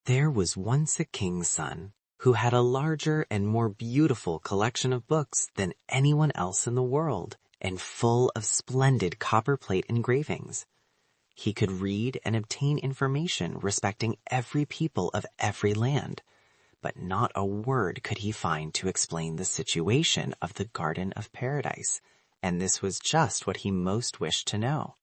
There was once a king's son who had a larger and more beautiful collection of books than anyone else in the world, and full of splendid copperplate engravings. He could read and obtain information respecting every people of every land, but not a word could he find to explain the situation of the Garden of Paradise, and this was just what he most wished to know.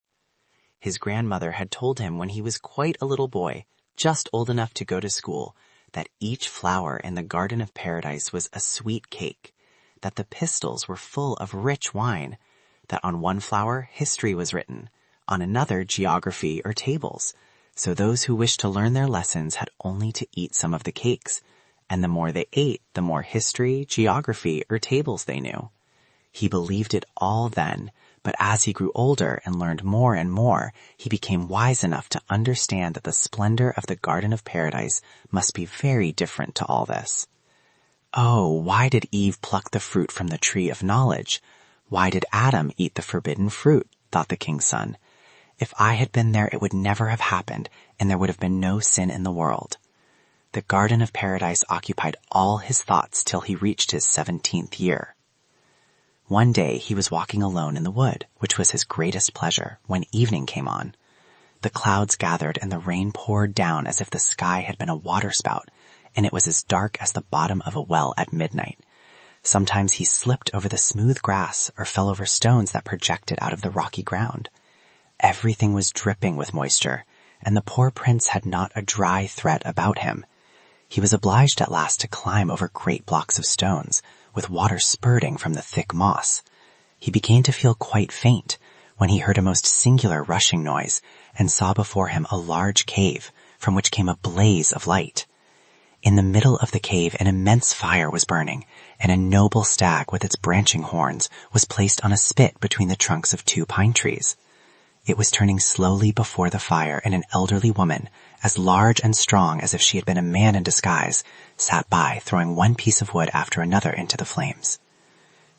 His grandmother had told him when he was quite a little boy, just old enough to go to school, that each flower in the Garden of Paradise was a sweet cake, that the pistils were full of rich wine, that on one flower history was written, on another geography or tables, so those who wished to learn their lessons had only to eat some of the cakes, and the more they ate, the more history, geography, or tables they knew. He believed it all then, but as he grew older and learned more and more, he became wise enough to understand that the splendor of the Garden of Paradise must be very different to all this. Oh, why did Eve pluck the fruit from the tree of knowledge? Why did Adam eat the forbidden fruit? Thought the king's son. If I had been there, it would never have happened, and there would have been no sin in the world. The Garden of Paradise occupied all his thoughts till he reached his 17th year. One day he was walking alone in the wood, which was his greatest pleasure, when evening came on. The clouds gathered and the rain poured down as if the sky had been a waterspout, and it was as dark as the bottom of a well at midnight. Sometimes he slipped over the smooth grass or fell over stones that projected out of the rocky ground. Everything was dripping with moisture, and the poor prince had not a dry thread about him. He was obliged at last to climb over great blocks of stones, with water spurting from the thick moss. He began to feel quite faint when he heard a most singular rushing noise and saw before him a large cave from which came a blaze of light. In the middle of the cave an immense fire was burning, and a noble stag with its branching horns was placed on a spit between the trunks of 2 pine trees. It was turning slowly before the fire, and an elderly woman, as large and strong as if she had been a man in disguise, sat by, throwing one piece of wood after another into the flames.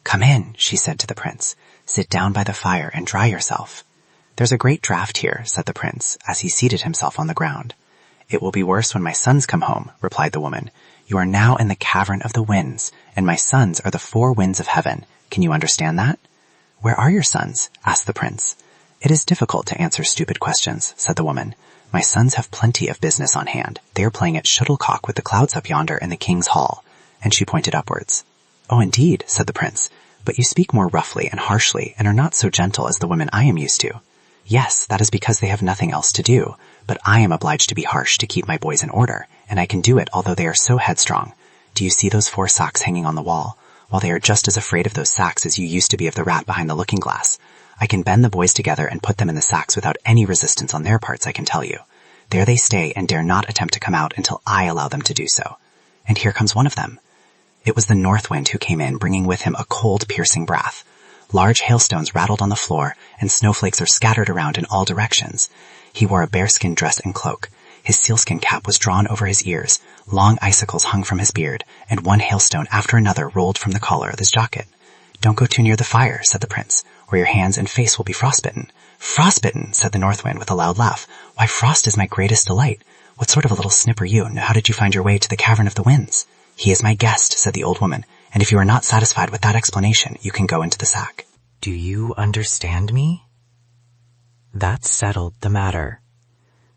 "Come in," she said to the prince. "Sit down by the fire and dry yourself." "There's a great draught here," said the prince, as he seated himself on the ground. "It will be worse when my sons come home," replied the woman. "You are now in the cavern of the winds, and my sons are the 4 winds of heaven. Can you understand that?" "Where are your sons?" asked the prince. "It is difficult to answer stupid questions," said the woman. "My sons have plenty of business on hand. They are playing at shuttlecock with the clouds up yonder in the king's hall," and she pointed upwards. "Oh, indeed," said the prince, "but you speak more roughly and harshly and are not so gentle as the women I am used to." "Yes, that is because they have nothing else to do, but I am obliged to be harsh to keep my boys in order, and I can do it although they are so headstrong. Do you see those 4 sacks hanging on the wall? Well, they are just as afraid of those sacks as you used to be of the rat behind the looking-glass. I can bend the boys together and put them in the sacks without any resistance on their parts, I can tell you. There they stay and dare not attempt to come out until I allow them to do so. And here comes one of them." It was the north wind who came in, bringing with him a cold, piercing breath. Large hailstones rattled on the floor, and snowflakes are scattered around in all directions. He wore a bearskin dress and cloak. His sealskin cap was drawn over his ears, long icicles hung from his beard, and one hailstone after another rolled from the collar of his jacket. "Don't go too near the fire," said the prince, "or your hands and face will be frostbitten." "Frostbitten," said the north wind with a loud laugh. "Why, frost is my greatest delight. What sort of a little snip are you? How did you find your way to the cavern of the winds?" "He is my guest," said the old woman, "and if you are not satisfied with that explanation, you can go into the sack." "Do you understand me?" That settled the matter.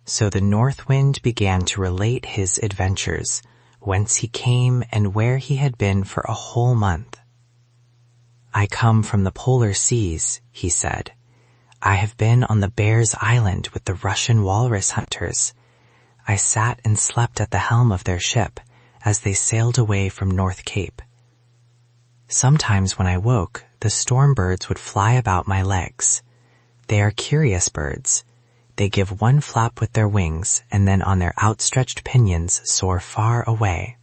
So the north wind began to relate his adventures, whence he came and where he had been for a whole month. "I come from the polar seas," he said. "I have been on the Bear's Island with the Russian walrus hunters. I sat and slept at the helm of their ship as they sailed away from North Cape. Sometimes when I woke, the storm birds would fly about my legs. They are curious birds. They give one flap with their wings and then on their outstretched pinions soar far away."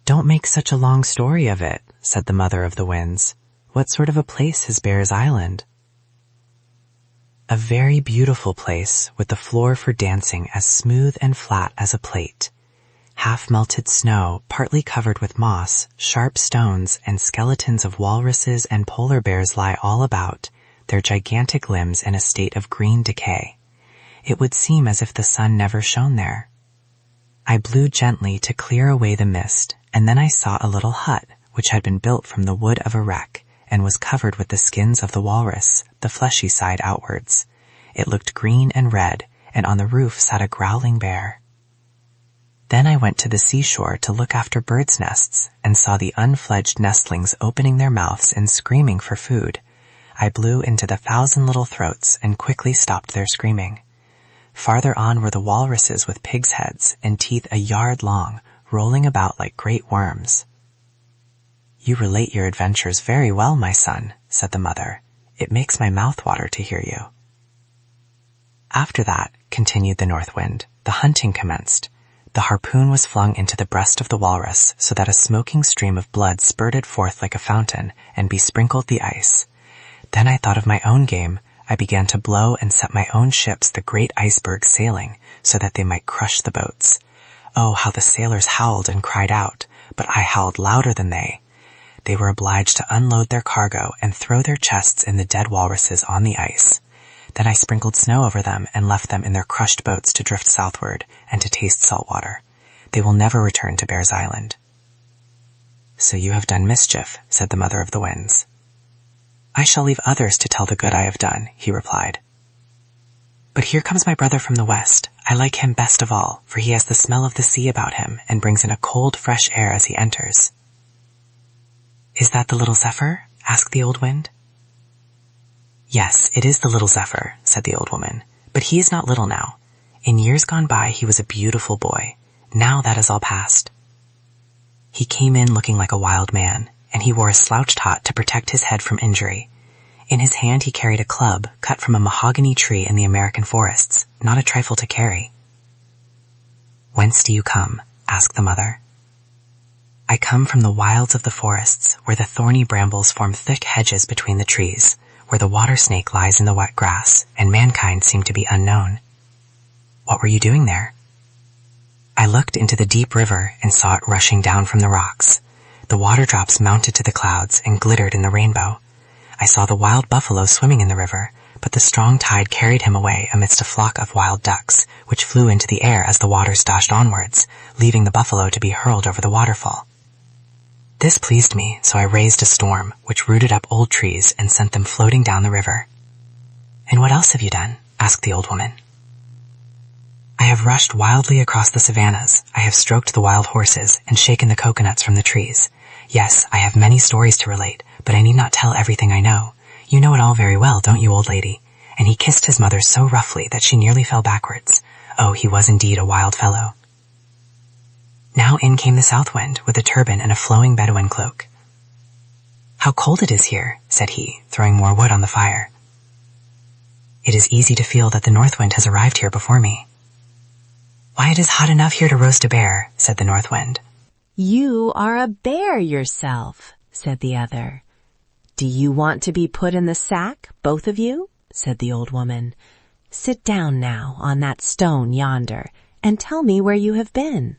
"Don't make such a long story of it," said the mother of the winds. "What sort of a place is Bear's Island?" "A very beautiful place with the floor for dancing as smooth and flat as a plate. Half-melted snow, partly covered with moss, sharp stones, and skeletons of walruses and polar bears lie all about, their gigantic limbs in a state of green decay. It would seem as if the sun never shone there." I blew gently to clear away the mist, and then I saw a little hut which had been built from the wood of a wreck and was covered with the skins of the walrus, the fleshy side outwards. It looked green and red, and on the roof sat a growling bear. Then I went to the seashore to look after birds' nests and saw the unfledged nestlings opening their mouths and screaming for food. I blew into the 1,000 little throats and quickly stopped their screaming. Farther on were the walruses with pigs' heads and teeth a yard long, rolling about like great worms. "You relate your adventures very well, my son," said the mother. "It makes my mouth water to hear you." After that, continued the North Wind, the hunting commenced. The harpoon was flung into the breast of the walrus so that a smoking stream of blood spurted forth like a fountain and besprinkled the ice. Then I thought of my own game. I began to blow and set my own ships, the great icebergs, sailing so that they might crush the boats. Oh, how the sailors howled and cried out, but I howled louder than they. They were obliged to unload their cargo and throw their chests in the dead walruses on the ice. Then I sprinkled snow over them and left them in their crushed boats to drift southward and to taste salt water. They will never return to Bear's Island. "So you have done mischief," said the Mother of the Winds. "I shall leave others to tell the good I have done," he replied. "But here comes my brother from the west. I like him best of all, for he has the smell of the sea about him and brings in a cold, fresh air as he enters." "Is that the little Zephyr?" asked the old wind. "Yes, it is the little Zephyr," said the old woman, "but he is not little now. In years gone by he was a beautiful boy. Now that is all past. He came in looking like a wild man, and he wore a slouched hat to protect his head from injury. In his hand he carried a club cut from a mahogany tree in the American forests, not a trifle to carry." "Whence do you come?" asked the mother. "I come from the wilds of the forests, where the thorny brambles form thick hedges between the trees, where the water snake lies in the wet grass, and mankind seem to be unknown." "What were you doing there?" "I looked into the deep river and saw it rushing down from the rocks. The water drops mounted to the clouds and glittered in the rainbow. I saw the wild buffalo swimming in the river, but the strong tide carried him away amidst a flock of wild ducks, which flew into the air as the waters dashed onwards, leaving the buffalo to be hurled over the waterfall. This pleased me, so I raised a storm, which rooted up old trees and sent them floating down the river." "And what else have you done?" asked the old woman. "I have rushed wildly across the savannas. I have stroked the wild horses and shaken the coconuts from the trees. Yes, I have many stories to relate, but I need not tell everything I know. You know it all very well, don't you, old lady?" And he kissed his mother so roughly that she nearly fell backwards. Oh, he was indeed a wild fellow. Now in came the south wind with a turban and a flowing Bedouin cloak. "How cold it is here," said he, throwing more wood on the fire. "It is easy to feel that the north wind has arrived here before me." "Why, it is hot enough here to roast a bear," said the north wind. "You are a bear yourself," said the other. "Do you want to be put in the sack, both of you?" said the old woman. "Sit down now on that stone yonder and tell me where you have been."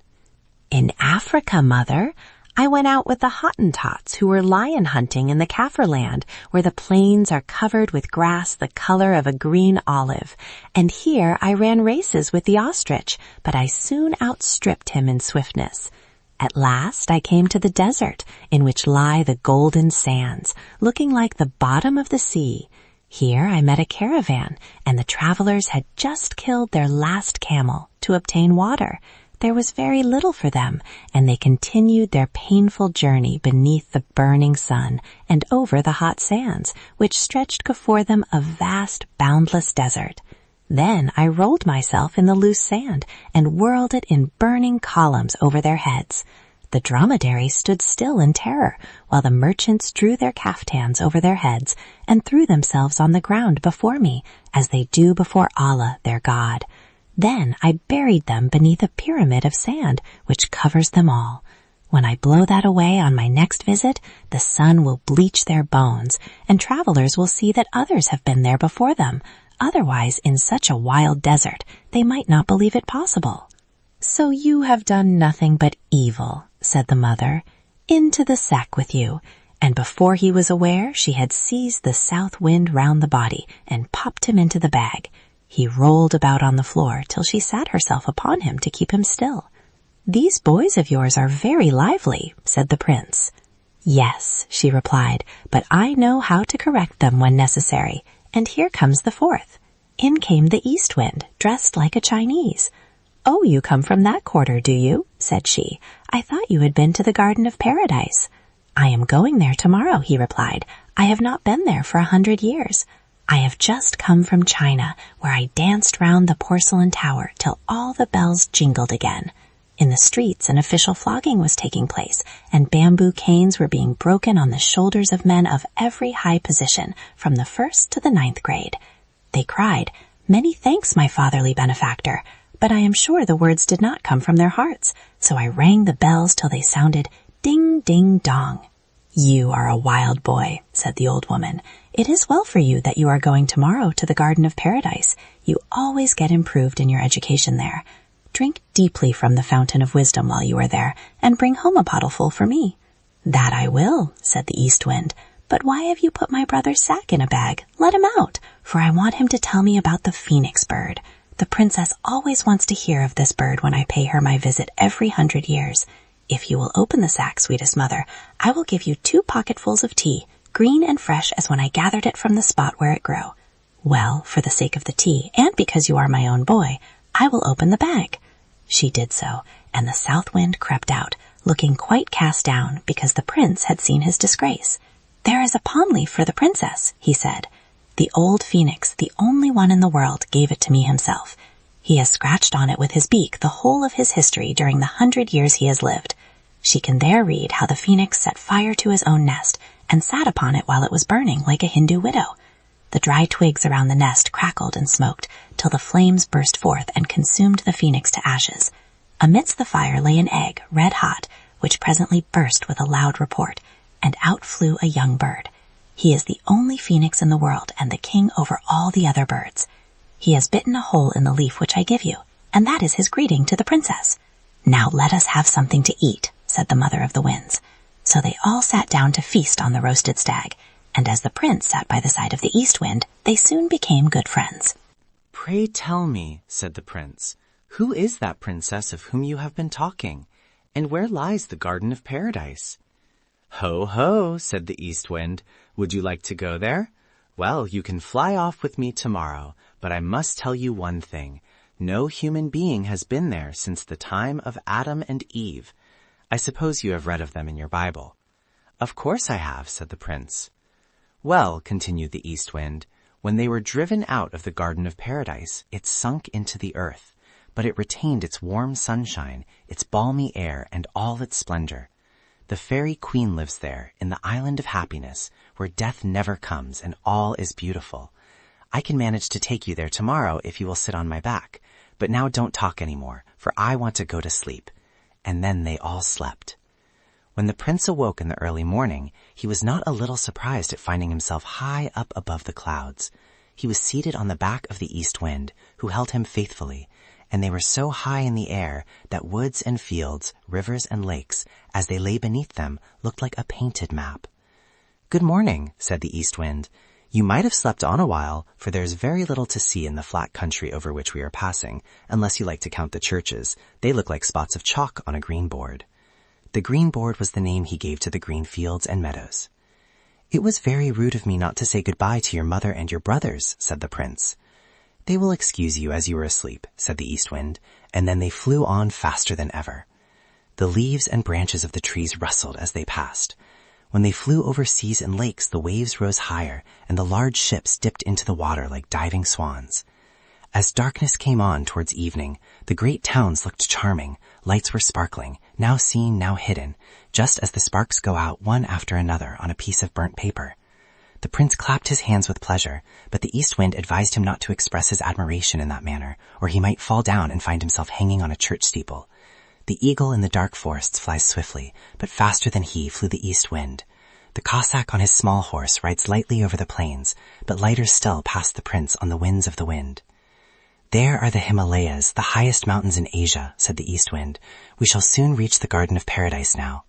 "In Africa, mother. I went out with the Hottentots who were lion hunting in the Kaffir land, where the plains are covered with grass the color of a green olive. And here I ran races with the ostrich, but I soon outstripped him in swiftness. At last I came to the desert, in which lie the golden sands, looking like the bottom of the sea. Here I met a caravan, and the travelers had just killed their last camel to obtain water. There was very little for them, and they continued their painful journey beneath the burning sun and over the hot sands, which stretched before them a vast, boundless desert. Then I rolled myself in the loose sand and whirled it in burning columns over their heads. The dromedaries stood still in terror, while the merchants drew their caftans over their heads and threw themselves on the ground before me, as they do before Allah, their God. Then I buried them beneath a pyramid of sand, which covers them all. When I blow that away on my next visit, the sun will bleach their bones, and travelers will see that others have been there before them. Otherwise, in such a wild desert, they might not believe it possible." "So you have done nothing but evil," said the mother. "Into the sack with you." And before he was aware, she had seized the south wind round the body and popped him into the bag. He rolled about on the floor till she sat herself upon him to keep him still. "These boys of yours are very lively," said the prince. "Yes," she replied, "but I know how to correct them when necessary, and here comes the fourth." In came the East Wind, dressed like a Chinese. "Oh, you come from that quarter, do you?" said she. "I thought you had been to the Garden of Paradise." "I am going there tomorrow," he replied. "I have not been there for 100 years. I have just come from China, where I danced round the porcelain tower till all the bells jingled again. In the streets an official flogging was taking place, and bamboo canes were being broken on the shoulders of men of every high position, from the 1st to the 9th grade. They cried, 'Many thanks, my fatherly benefactor,' but I am sure the words did not come from their hearts, so I rang the bells till they sounded ding, ding, dong." "You are a wild boy," said the old woman. "It is well for you that you are going tomorrow to the Garden of Paradise. You always get improved in your education there. Drink deeply from the fountain of wisdom while you are there, and bring home a bottleful for me." "That I will," said the East Wind. "But why have you put my brother's sack in a bag? Let him out, for I want him to tell me about the phoenix bird. The princess always wants to hear of this bird when I pay her my visit every 100 years. If you will open the sack, sweetest mother, I will give you 2 pocketfuls of tea, green and fresh as when I gathered it from the spot where it grew." "Well, for the sake of the tea, and because you are my own boy, I will open the bag." She did so, and the south wind crept out, looking quite cast down because the prince had seen his disgrace. "There is a palm leaf for the princess," he said. "The old phoenix, the only one in the world, gave it to me himself. He has scratched on it with his beak the whole of his history during the 100 years he has lived. She can there read how the phoenix set fire to his own nest and sat upon it while it was burning like a Hindu widow. The dry twigs around the nest crackled and smoked till the flames burst forth and consumed the phoenix to ashes. Amidst the fire lay an egg, red hot, which presently burst with a loud report, and out flew a young bird. He is the only phoenix in the world and the king over all the other birds. He has bitten a hole in the leaf which I give you, and that is his greeting to the princess. Now let us have something to eat," said the mother of the winds. So they all sat down to feast on the roasted stag, and as the prince sat by the side of the East Wind, they soon became good friends. "Pray tell me," said the prince, "who is that princess of whom you have been talking, and where lies the Garden of Paradise?" "Ho, ho," said the East Wind. "Would you like to go there? Well, you can fly off with me tomorrow, but I must tell you one thing. No human being has been there since the time of Adam and Eve. I suppose you have read of them in your Bible." "Of course I have," said the prince. "Well," continued the East Wind, "when they were driven out of the Garden of Paradise, it sunk into the earth, but it retained its warm sunshine, its balmy air, and all its splendor. The fairy queen lives there, in the island of happiness, where death never comes and all is beautiful. I can manage to take you there tomorrow if you will sit on my back, but now don't talk any more, for I want to go to sleep." And then they all slept. When the prince awoke in the early morning, he was not a little surprised at finding himself high up above the clouds. He was seated on the back of the East Wind, who held him faithfully, and they were so high in the air that woods and fields, rivers and lakes, as they lay beneath them, looked like a painted map. "Good morning," said the East Wind. "You might have slept on a while, for there is very little to see in the flat country over which we are passing, unless you like to count the churches. They look like spots of chalk on a green board." The green board was the name he gave to the green fields and meadows. "It was very rude of me not to say goodbye to your mother and your brothers," said the prince. "They will excuse you as you were asleep," said the East Wind, and then they flew on faster than ever. The leaves and branches of the trees rustled as they passed. When they flew over seas and lakes, the waves rose higher, and the large ships dipped into the water like diving swans. As darkness came on towards evening, the great towns looked charming. Lights were sparkling, now seen, now hidden, just as the sparks go out one after another on a piece of burnt paper. The prince clapped his hands with pleasure, but the East Wind advised him not to express his admiration in that manner, or he might fall down and find himself hanging on a church steeple. The eagle in the dark forests flies swiftly, but faster than he flew the East Wind. The Cossack on his small horse rides lightly over the plains, but lighter still past the prince on the winds of the wind. "There are the Himalayas, the highest mountains in Asia," said the East Wind. "We shall soon reach the Garden of Paradise now."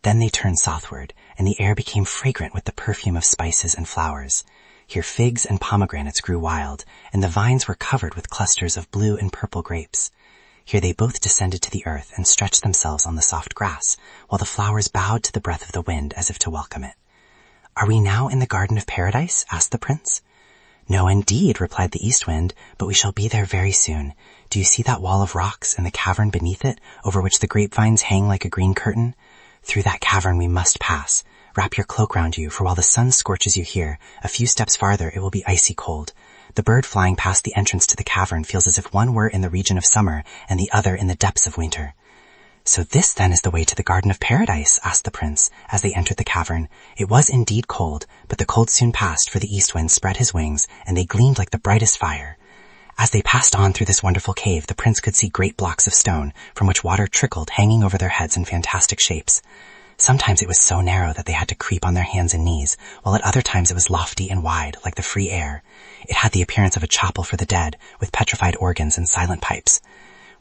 Then they turned southward, and the air became fragrant with the perfume of spices and flowers. Here figs and pomegranates grew wild, and the vines were covered with clusters of blue and purple grapes. Here they both descended to the earth and stretched themselves on the soft grass, while the flowers bowed to the breath of the wind as if to welcome it. "Are we now in the Garden of Paradise?" asked the prince. "No, indeed," replied the East Wind, "but we shall be there very soon. Do you see that wall of rocks and the cavern beneath it, over which the grapevines hang like a green curtain? Through that cavern we must pass. Wrap your cloak round you, for while the sun scorches you here, a few steps farther it will be icy cold. The bird flying past the entrance to the cavern feels as if one were in the region of summer and the other in the depths of winter." "So this then is the way to the Garden of Paradise?" asked the prince, as they entered the cavern. It was indeed cold, but the cold soon passed, for the East Wind spread his wings, and they gleamed like the brightest fire. As they passed on through this wonderful cave, the prince could see great blocks of stone, from which water trickled, hanging over their heads in fantastic shapes. Sometimes it was so narrow that they had to creep on their hands and knees, while at other times it was lofty and wide, like the free air. It had the appearance of a chapel for the dead, with petrified organs and silent pipes.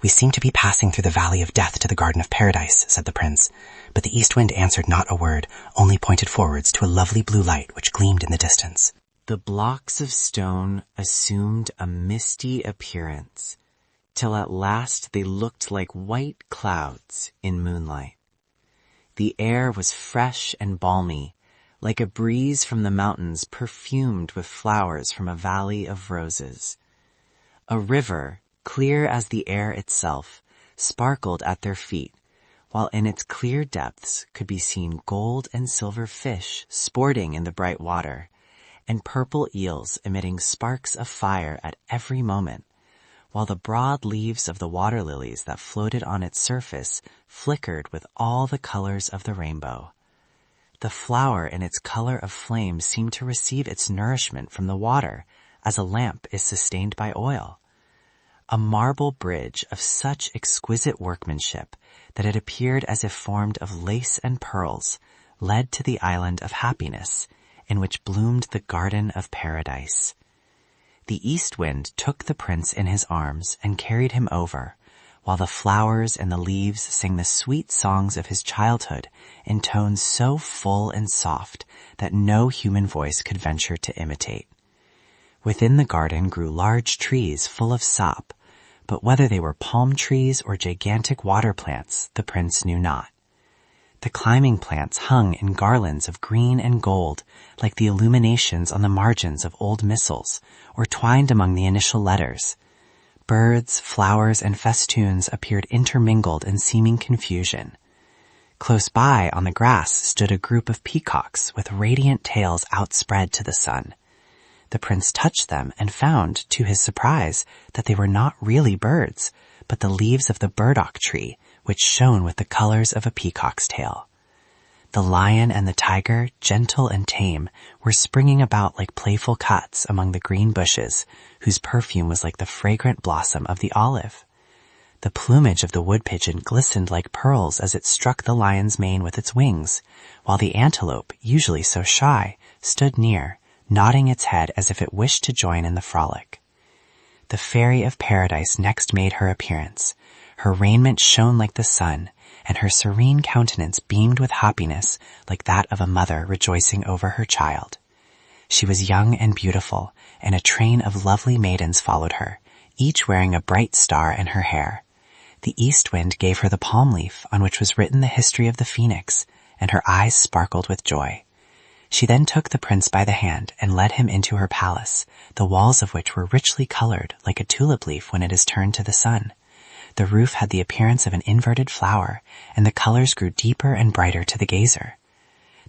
"We seem to be passing through the valley of death to the Garden of Paradise," said the prince. But the East Wind answered not a word, only pointed forwards to a lovely blue light which gleamed in the distance. The blocks of stone assumed a misty appearance, till at last they looked like white clouds in moonlight. The air was fresh and balmy, like a breeze from the mountains perfumed with flowers from a valley of roses. A river, clear as the air itself, sparkled at their feet, while in its clear depths could be seen gold and silver fish sporting in the bright water, and purple eels emitting sparks of fire at every moment, while the broad leaves of the water lilies that floated on its surface flickered with all the colors of the rainbow. The flower in its color of flame seemed to receive its nourishment from the water, as a lamp is sustained by oil. A marble bridge of such exquisite workmanship that it appeared as if formed of lace and pearls led to the island of happiness, in which bloomed the Garden of Paradise. The East Wind took the prince in his arms and carried him over, while the flowers and the leaves sang the sweet songs of his childhood in tones so full and soft that no human voice could venture to imitate. Within the garden grew large trees full of sap, but whether they were palm trees or gigantic water plants, the prince knew not. The climbing plants hung in garlands of green and gold, like the illuminations on the margins of old missals, or twined among the initial letters. Birds, flowers, and festoons appeared intermingled in seeming confusion. Close by, on the grass, stood a group of peacocks with radiant tails outspread to the sun. The prince touched them and found, to his surprise, that they were not really birds, but the leaves of the burdock tree, which shone with the colors of a peacock's tail. The lion and the tiger, gentle and tame, were springing about like playful cats among the green bushes, whose perfume was like the fragrant blossom of the olive. The plumage of the wood pigeon glistened like pearls as it struck the lion's mane with its wings, while the antelope, usually so shy, stood near, nodding its head as if it wished to join in the frolic. The Fairy of Paradise next made her appearance. Her raiment shone like the sun, and her serene countenance beamed with happiness like that of a mother rejoicing over her child. She was young and beautiful, and a train of lovely maidens followed her, each wearing a bright star in her hair. The East Wind gave her the palm leaf on which was written the history of the phoenix, and her eyes sparkled with joy. She then took the prince by the hand and led him into her palace, the walls of which were richly colored like a tulip leaf when it is turned to the sun. The roof had the appearance of an inverted flower, and the colors grew deeper and brighter to the gazer.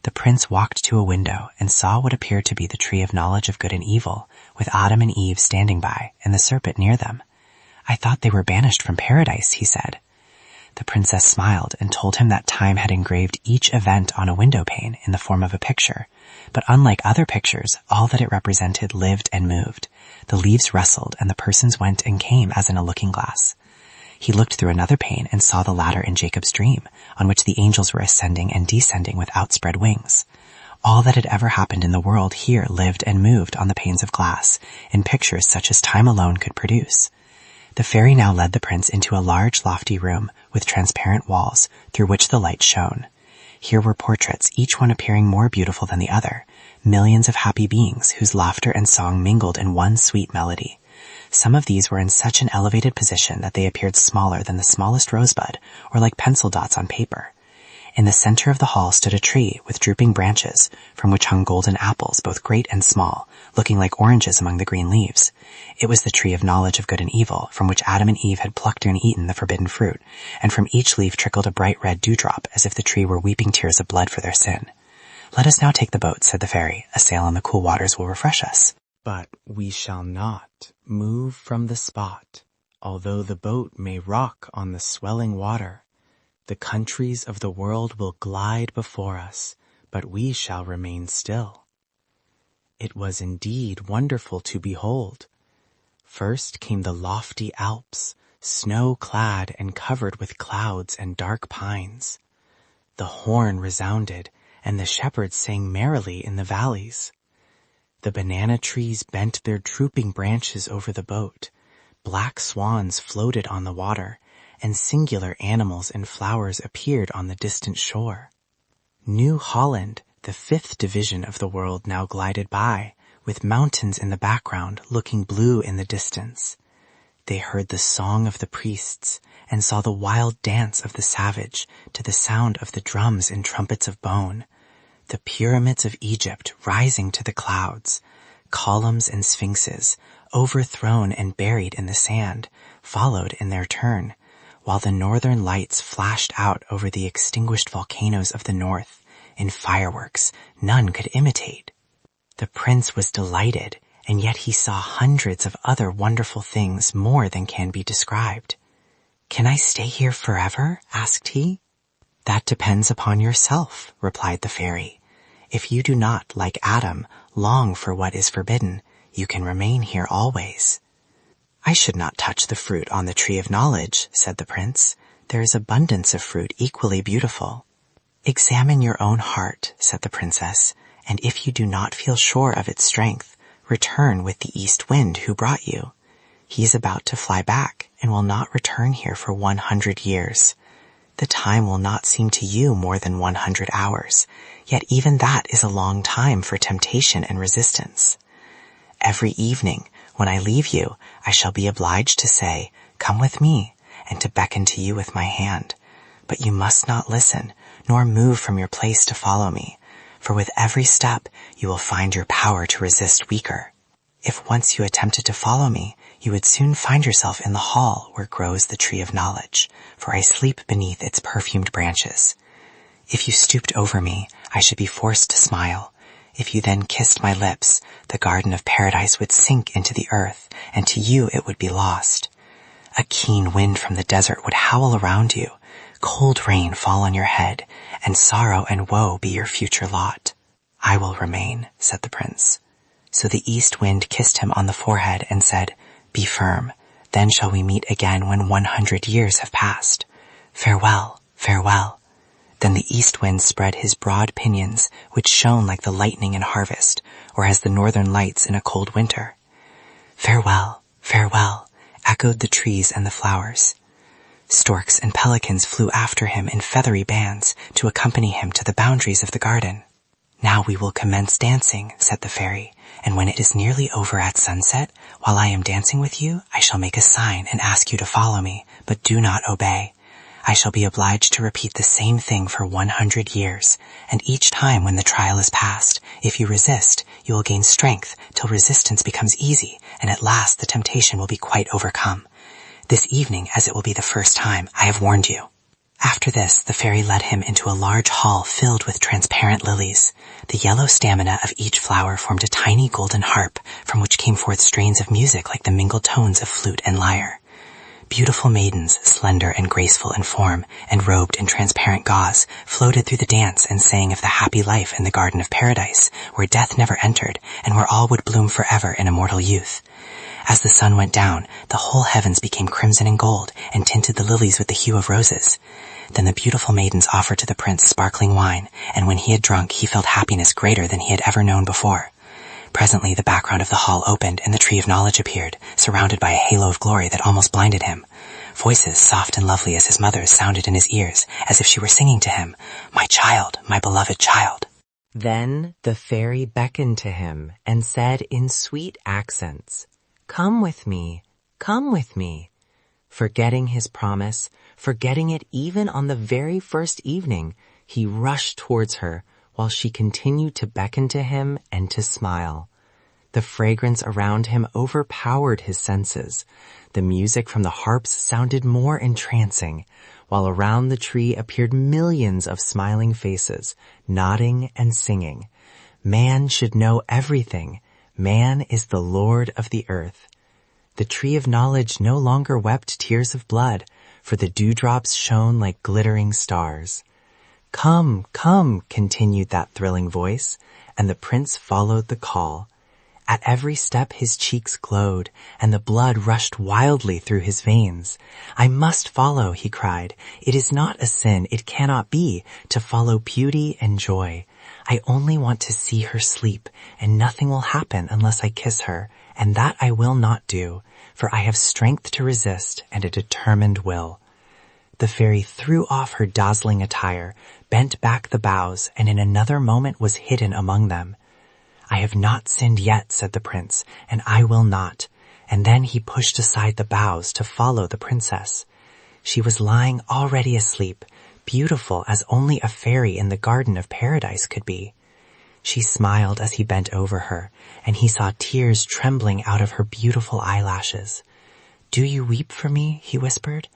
The prince walked to a window and saw what appeared to be the tree of knowledge of good and evil, with Adam and Eve standing by, and the serpent near them. "I thought they were banished from paradise," he said. The princess smiled and told him that time had engraved each event on a window pane in the form of a picture, but unlike other pictures, all that it represented lived and moved. The leaves rustled and the persons went and came as in a looking glass. He looked through another pane and saw the ladder in Jacob's dream, on which the angels were ascending and descending with outspread wings. All that had ever happened in the world here lived and moved on the panes of glass, in pictures such as time alone could produce. The fairy now led the prince into a large lofty room with transparent walls through which the light shone. Here were portraits, each one appearing more beautiful than the other, millions of happy beings whose laughter and song mingled in one sweet melody. Some of these were in such an elevated position that they appeared smaller than the smallest rosebud, or like pencil dots on paper. In the center of the hall stood a tree with drooping branches, from which hung golden apples, both great and small, looking like oranges among the green leaves. It was the tree of knowledge of good and evil, from which Adam and Eve had plucked and eaten the forbidden fruit, and from each leaf trickled a bright red dewdrop, as if the tree were weeping tears of blood for their sin. "Let us now take the boat," said the fairy. "A sail on the cool waters will refresh us." "But we shall not move from the spot, although the boat may rock on the swelling water. The countries of the world will glide before us, but we shall remain still." It was indeed wonderful to behold. First came the lofty Alps, snow-clad and covered with clouds and dark pines. The horn resounded, and the shepherds sang merrily in the valleys. The banana trees bent their drooping branches over the boat. Black swans floated on the water, and singular animals and flowers appeared on the distant shore. New Holland, the fifth division of the world, now glided by, with mountains in the background looking blue in the distance. They heard the song of the priests, and saw the wild dance of the savage to the sound of the drums and trumpets of bone. The pyramids of Egypt rising to the clouds, columns and sphinxes, overthrown and buried in the sand, followed in their turn, while the northern lights flashed out over the extinguished volcanoes of the north in fireworks none could imitate. The prince was delighted, and yet he saw hundreds of other wonderful things more than can be described. "Can I stay here forever?" asked he. "That depends upon yourself," replied the fairy. "If you do not, like Adam, long for what is forbidden, you can remain here always." "I should not touch the fruit on the tree of knowledge," said the prince. "There is abundance of fruit equally beautiful." "Examine your own heart," said the princess, "and if you do not feel sure of its strength, return with the east wind who brought you. He is about to fly back and will not return here for 100 years. The time will not seem to you more than 100 hours, yet even that is a long time for temptation and resistance. Every evening, when I leave you, I shall be obliged to say, 'Come with me,' and to beckon to you with my hand. But you must not listen, nor move from your place to follow me, for with every step you will find your power to resist weaker. If once you attempted to follow me, you would soon find yourself in the hall where grows the tree of knowledge, for I sleep beneath its perfumed branches. If you stooped over me, I should be forced to smile. If you then kissed my lips, the garden of paradise would sink into the earth, and to you it would be lost. A keen wind from the desert would howl around you, cold rain fall on your head, and sorrow and woe be your future lot." "I will remain," said the prince. So the east wind kissed him on the forehead and said, "Be firm, then shall we meet again when 100 years have passed. Farewell, farewell." Then the east wind spread his broad pinions, which shone like the lightning in harvest, or as the northern lights in a cold winter. "Farewell, farewell," echoed the trees and the flowers. Storks and pelicans flew after him in feathery bands to accompany him to the boundaries of the garden. "Now we will commence dancing," said the fairy, "and when it is nearly over at sunset, while I am dancing with you, I shall make a sign and ask you to follow me, but do not obey. I shall be obliged to repeat the same thing for 100 years, and each time when the trial is passed, if you resist, you will gain strength till resistance becomes easy, and at last the temptation will be quite overcome. This evening, as it will be the first time, I have warned you." After this, the fairy led him into a large hall filled with transparent lilies. The yellow stamina of each flower formed a tiny golden harp, from which came forth strains of music like the mingled tones of flute and lyre. Beautiful maidens, slender and graceful in form, and robed in transparent gauze, floated through the dance and sang of the happy life in the garden of paradise, where death never entered, and where all would bloom forever in immortal youth. As the sun went down, the whole heavens became crimson and gold, and tinted the lilies with the hue of roses. Then the beautiful maidens offered to the prince sparkling wine, and when he had drunk, he felt happiness greater than he had ever known before. Presently the background of the hall opened, and the tree of knowledge appeared, surrounded by a halo of glory that almost blinded him. Voices, soft and lovely as his mother's, sounded in his ears, as if she were singing to him, "My child, my beloved child." Then the fairy beckoned to him and said in sweet accents, Come with me, come with me. Forgetting his promise, forgetting it even on the very first evening, he rushed towards her while she continued to beckon to him and to smile. The fragrance around him overpowered his senses. The music from the harps sounded more entrancing, while around the tree appeared millions of smiling faces, nodding and singing. Man should know everything. Man is the Lord of the earth. The tree of knowledge no longer wept tears of blood, for the dewdrops shone like glittering stars. Come, come, continued that thrilling voice, and the prince followed the call. At every step his cheeks glowed, and the blood rushed wildly through his veins. I must follow, he cried. It is not a sin, it cannot be, to follow beauty and joy. I only want to see her sleep, and nothing will happen unless I kiss her, and that I will not do, for I have strength to resist and a determined will. The fairy threw off her dazzling attire, bent back the boughs, and in another moment was hidden among them. I have not sinned yet, said the prince, and I will not. And then he pushed aside the boughs to follow the princess. She was lying already asleep, beautiful as only a fairy in the garden of paradise could be. She smiled as he bent over her, and he saw tears trembling out of her beautiful eyelashes. Do you weep for me? He whispered.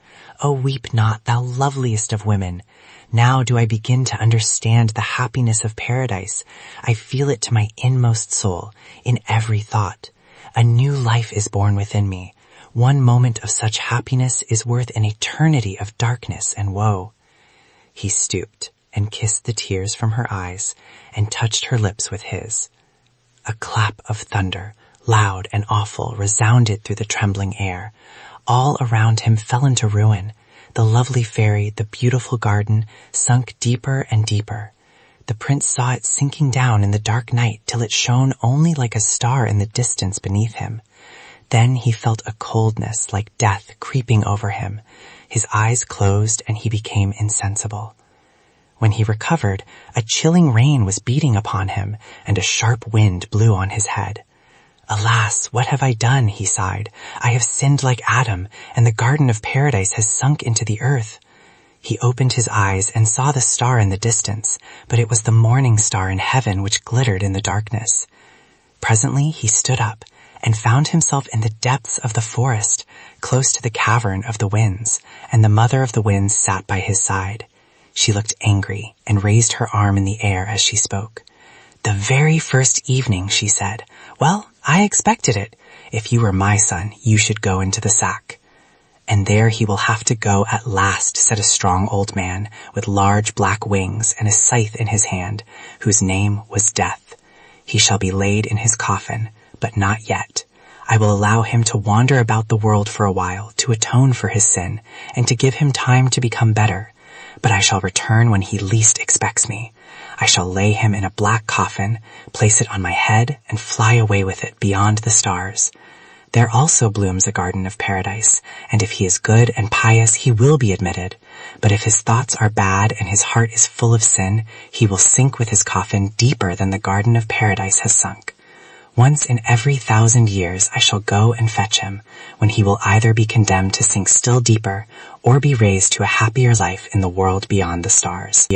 Oh, weep not, thou loveliest of women. Now do I begin to understand the happiness of paradise. I feel it to my inmost soul, in every thought. A new life is born within me. One moment of such happiness is worth an eternity of darkness and woe. He stooped and kissed the tears from her eyes and touched her lips with his. A clap of thunder, loud and awful, resounded through the trembling air. All around him fell into ruin. The lovely fairy, the beautiful garden, sunk deeper and deeper. The prince saw it sinking down in the dark night till it shone only like a star in the distance beneath him. Then he felt a coldness like death creeping over him. His eyes closed and he became insensible. When he recovered, a chilling rain was beating upon him, and a sharp wind blew on his head. Alas, what have I done? He sighed. I have sinned like Adam, and the garden of paradise has sunk into the earth. He opened his eyes and saw the star in the distance, but it was the morning star in heaven which glittered in the darkness. Presently he stood up and found himself in the depths of the forest, close to the cavern of the winds, and the mother of the winds sat by his side. She looked angry and raised her arm in the air as she spoke. The very first evening, she said. Well, I expected it. If you were my son, you should go into the sack. And there he will have to go at last, said a strong old man with large black wings and a scythe in his hand, whose name was Death. He shall be laid in his coffin, but not yet. I will allow him to wander about the world for a while, to atone for his sin, and to give him time to become better. But I shall return when he least expects me. I shall lay him in a black coffin, place it on my head, and fly away with it beyond the stars. There also blooms a garden of paradise, and if he is good and pious, he will be admitted. But if his thoughts are bad and his heart is full of sin, he will sink with his coffin deeper than the garden of paradise has sunk. Once in every 1,000 years I shall go and fetch him, when he will either be condemned to sink still deeper, or be raised to a happier life in the world beyond the stars.